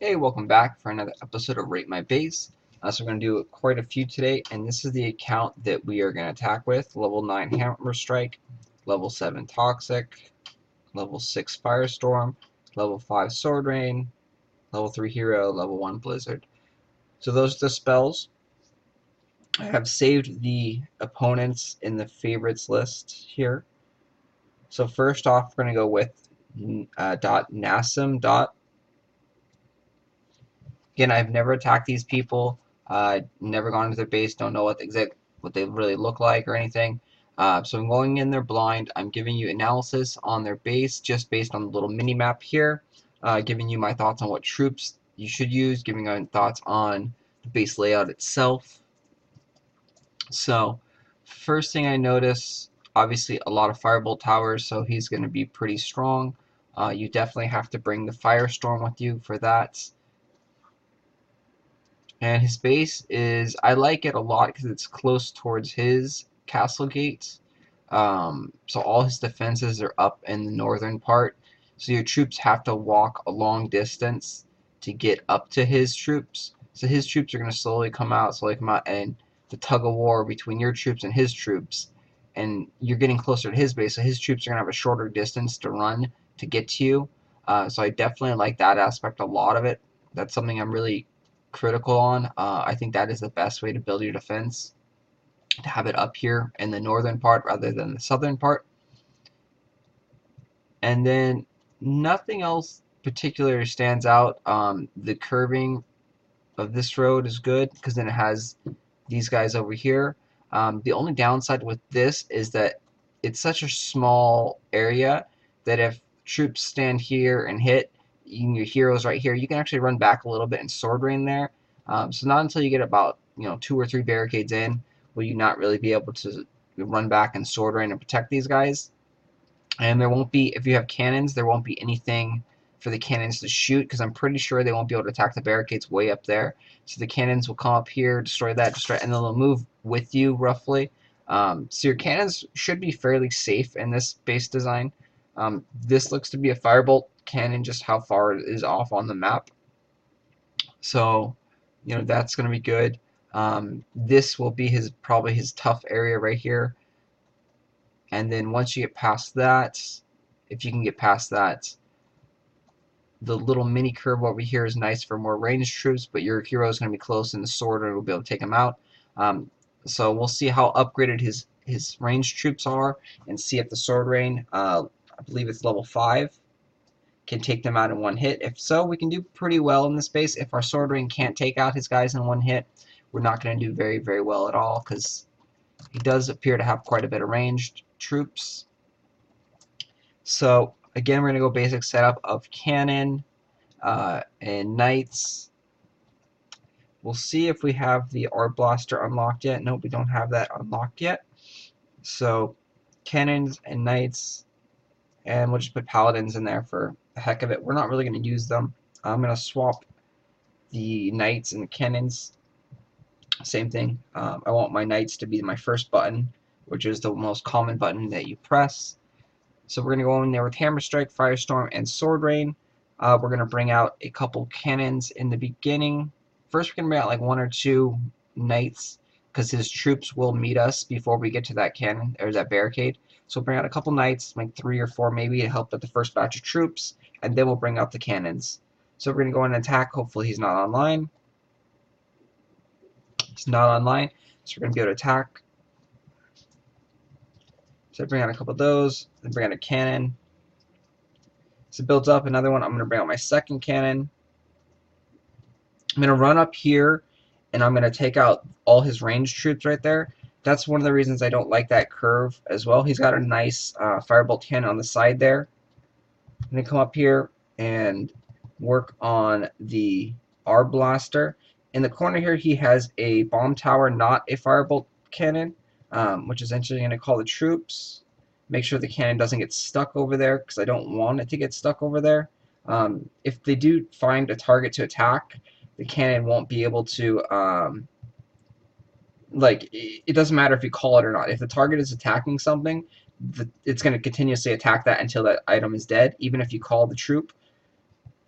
Hey, welcome back for another episode of Rate My Base. So we're going to do quite a few today, and this is the account that we are going to attack with. Level 9 Hammer Strike, Level 7 Toxic, Level 6 Firestorm, Level 5 Sword Rain, Level 3 Hero, Level 1 Blizzard. So those are the spells. I have saved the opponents in the favorites list here. So first off, we're going to go with nassim. Again, I've never attacked these people. Never gone into their base. Don't know what they really look like or anything. So I'm going in there blind. I'm giving you analysis on their base just based on the little mini map here. Giving you my thoughts on what troops you should use. Giving you thoughts on the base layout itself. So first thing I notice, obviously a lot of firebolt towers, so he's going to be pretty strong. You definitely have to bring the firestorm with you for that. And his base is, I like it a lot because it's close towards his castle gate. So all his defenses are up in the northern part. So your troops have to walk a long distance to get up to his troops. So his troops are going to slowly come out, and the tug of war between your troops and his troops. And you're getting closer to his base, so his troops are going to have a shorter distance to run to get to you. So I definitely like that aspect a lot of it. That's something I'm really critical on. I think that is the best way to build your defense, to have it up here in the northern part rather than the southern part. And then nothing else particularly stands out. The curving of this road is good because then it has these guys over here. The only downside with this is that it's such a small area that if troops stand here and hit, your heroes right here, you can actually run back a little bit and sword rain there. So not until you get about 2 or 3 barricades in will you not really be able to run back and sword rain and protect these guys. And there won't be, if you have cannons, there won't be anything for the cannons to shoot because I'm pretty sure they won't be able to attack the barricades way up there. So the cannons will come up here, destroy that, and then they'll move with you roughly. So your cannons should be fairly safe in this base design. This looks to be a firebolt cannon, just how far it is off on the map. So, that's going to be good. This will be probably his tough area right here. And then once you get past that, if you can get past that, the little mini curve over here is nice for more ranged troops, but your hero is going to be close and the sworder will be able to take him out. So we'll see how upgraded his ranged troops are and see if the sword rain, I believe it's level 5, can take them out in one hit. If so, we can do pretty well in this base. If our sword rain can't take out his guys in one hit, we're not going to do very, very well at all because he does appear to have quite a bit of ranged troops. So again, we're going to go basic setup of cannon and knights. We'll see if we have the Art Blaster unlocked yet. Nope, we don't have that unlocked yet. So cannons and knights, and we'll just put paladins in there for the heck of it. We're not really going to use them. I'm going to swap the knights and the cannons. Same thing. I want my knights to be my first button, which is the most common button that you press. So we're going to go in there with Hammer Strike, Firestorm, and Sword Rain. We're going to bring out a couple cannons in the beginning. First, we're going to bring out like 1 or 2 knights because his troops will meet us before we get to that cannon or that barricade. So we'll bring out a couple knights, like 3 or 4 maybe, to help with the first batch of troops, and then we'll bring out the cannons. So we're going to go in and attack. Hopefully he's not online. He's not online, so we're going to be able to attack. So bring out a couple of those, then bring out a cannon. So it builds up another one. I'm going to bring out my second cannon. I'm going to run up here, and I'm going to take out all his ranged troops right there. That's one of the reasons I don't like that curve as well. He's got a nice firebolt cannon on the side there. I'm going to come up here and work on the Art Blaster. In the corner here, he has a bomb tower, not a firebolt cannon, which is essentially going to call the troops. Make sure the cannon doesn't get stuck over there because I don't want it to get stuck over there. If they do find a target to attack, the cannon won't be able to, it doesn't matter if you call it or not. If the target is attacking something, it's going to continuously attack that until that item is dead, even if you call the troop.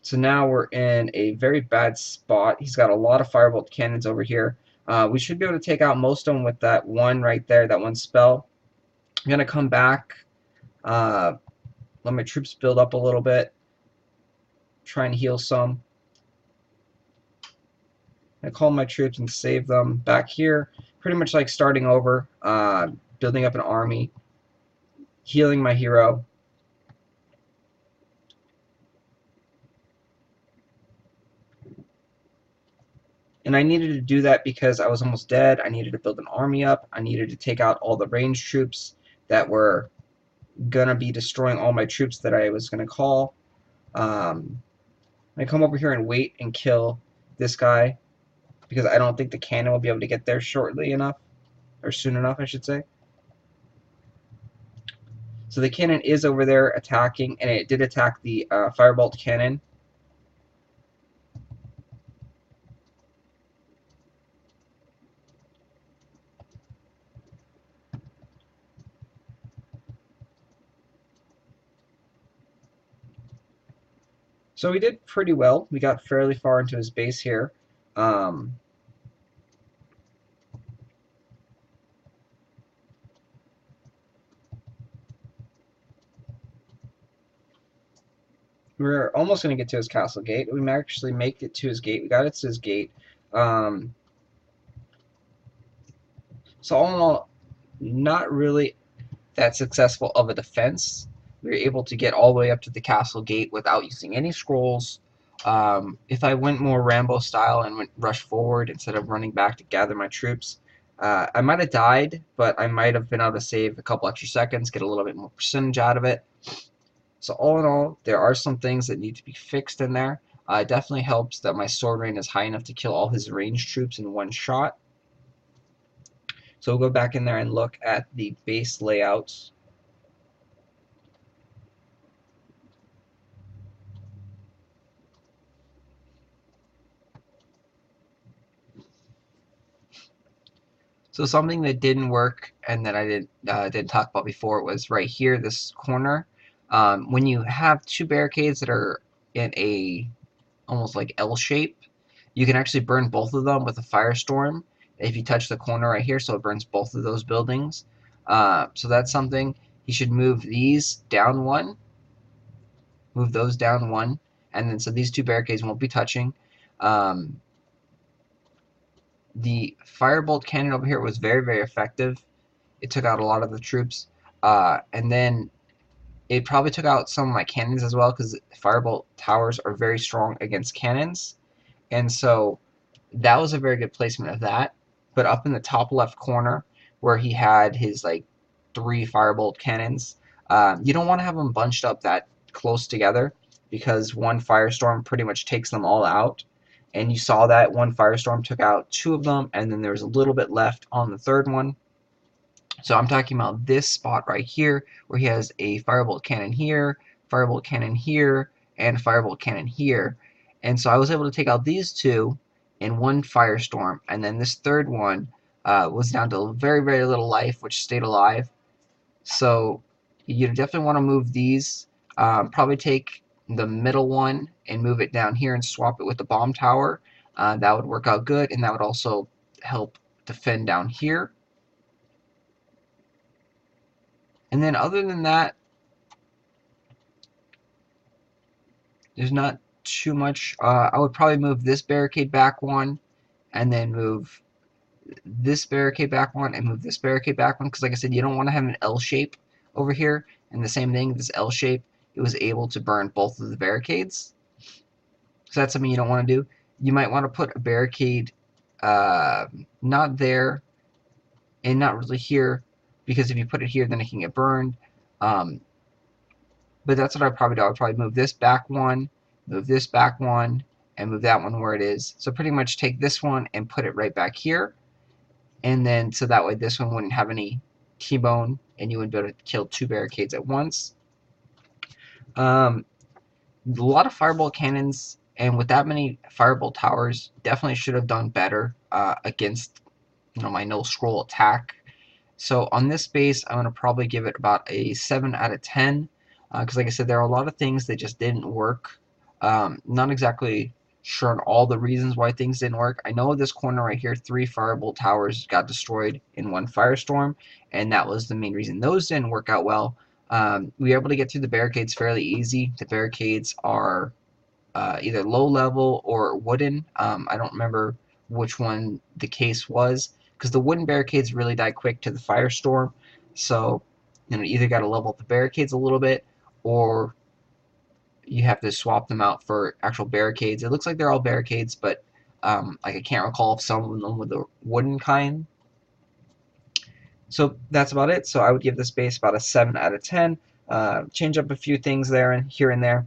So now we're in a very bad spot. He's got a lot of firebolt cannons over here. We should be able to take out most of them with that one right there, that one spell. I'm going to come back, let my troops build up a little bit, try and heal some. I call my troops and save them back here. Pretty much like starting over, building up an army, healing my hero. And I needed to do that because I was almost dead. I needed to build an army up. I needed to take out all the ranged troops that were going to be destroying all my troops that I was going to call. I come over here and wait and kill this guy because I don't think the cannon will be able to get there shortly enough, or soon enough, I should say. So the cannon is over there attacking, and it did attack the firebolt cannon. So we did pretty well. We got fairly far into his base here. We're almost going to get to his castle gate. We might actually make it to his gate. We got it to his gate. So all in all, not really that successful of a defense. We were able to get all the way up to the castle gate without using any scrolls. If I went more Rambo style and went rush forward instead of running back to gather my troops, I might have died, but I might have been able to save a couple extra seconds, get a little bit more percentage out of it. So all in all, there are some things that need to be fixed in there. It definitely helps that my sword range is high enough to kill all his ranged troops in one shot. So we'll go back in there and look at the base layouts. So something that didn't work and that I didn't talk about before was right here, this corner. When you have two barricades that are in a almost like L shape, you can actually burn both of them with a firestorm if you touch the corner right here, so it burns both of those buildings. So that's something. You should move these down one, move those down one, and then so these two barricades won't be touching. The firebolt cannon over here was very, very effective. It took out a lot of the troops, and then it probably took out some of my cannons as well because firebolt towers are very strong against cannons, and so that was a very good placement of that. But up in the top left corner where he had his like 3 firebolt cannons, you don't want to have them bunched up that close together because one firestorm pretty much takes them all out. And you saw that one firestorm took out 2 of them, and then there's a little bit left on the third one. So I'm talking about this spot right here where he has a firebolt cannon here, and firebolt cannon here. And so I was able to take out these 2 in one firestorm, and then this third one was down to very, very little life, which stayed alive. So you definitely want to move these. Probably take the middle one and move it down here and swap it with the bomb tower. That would work out good, and that would also help defend down here. And then other than that, there's not too much. I would probably move this barricade back one, and then move this barricade back one, and move this barricade back one, because like I said, you don't want to have an L shape over here. And the same thing, this L shape, it was able to burn both of the barricades. So that's something you don't want to do. You might want to put a barricade not there and not really here, because if you put it here, then it can get burned. But that's what I'd probably do. I would probably move this back one, move this back one, and move that one where it is. So pretty much take this one and put it right back here. And then so that way this one wouldn't have any T-bone, and you wouldn't be able to kill 2 barricades at once. A lot of firebolt cannons, and with that many firebolt towers, definitely should have done better against my no scroll attack. So on this base, I'm going to probably give it about a 7 out of 10. Because like I said, there are a lot of things that just didn't work. Not exactly sure on all the reasons why things didn't work. I know this corner right here, 3 firebolt towers got destroyed in one firestorm, and that was the main reason. Those didn't work out well. We were able to get through the barricades fairly easy. The barricades are either low level or wooden. I don't remember which one the case was, because the wooden barricades really die quick to the firestorm. So, either got to level up the barricades a little bit, or you have to swap them out for actual barricades. It looks like they're all barricades, but like I can't recall if some of them were the wooden kind. So that's about it. So I would give this base about a 7 out of 10. Change up a few things there and here and there,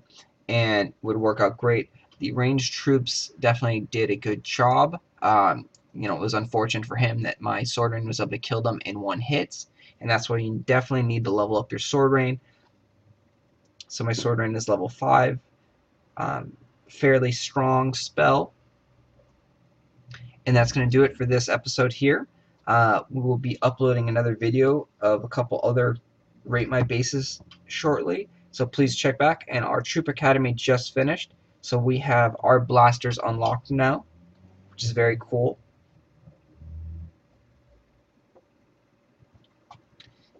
and would work out great. The ranged troops definitely did a good job. It was unfortunate for him that my sword rain was able to kill them in one hit, and that's why you definitely need to level up your sword rain. So my sword rain is level 5. Fairly strong spell. And that's going to do it for this episode here. We will be uploading another video of a couple other Rate My Bases shortly. So please check back. And our Troop Academy just finished. So we have our blasters unlocked now, which is very cool.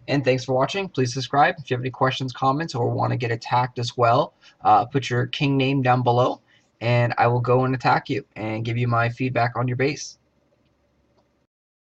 And thanks for watching. Please subscribe. If you have any questions, comments, or want to get attacked as well, put your king name down below, and I will go and attack you and give you my feedback on your base.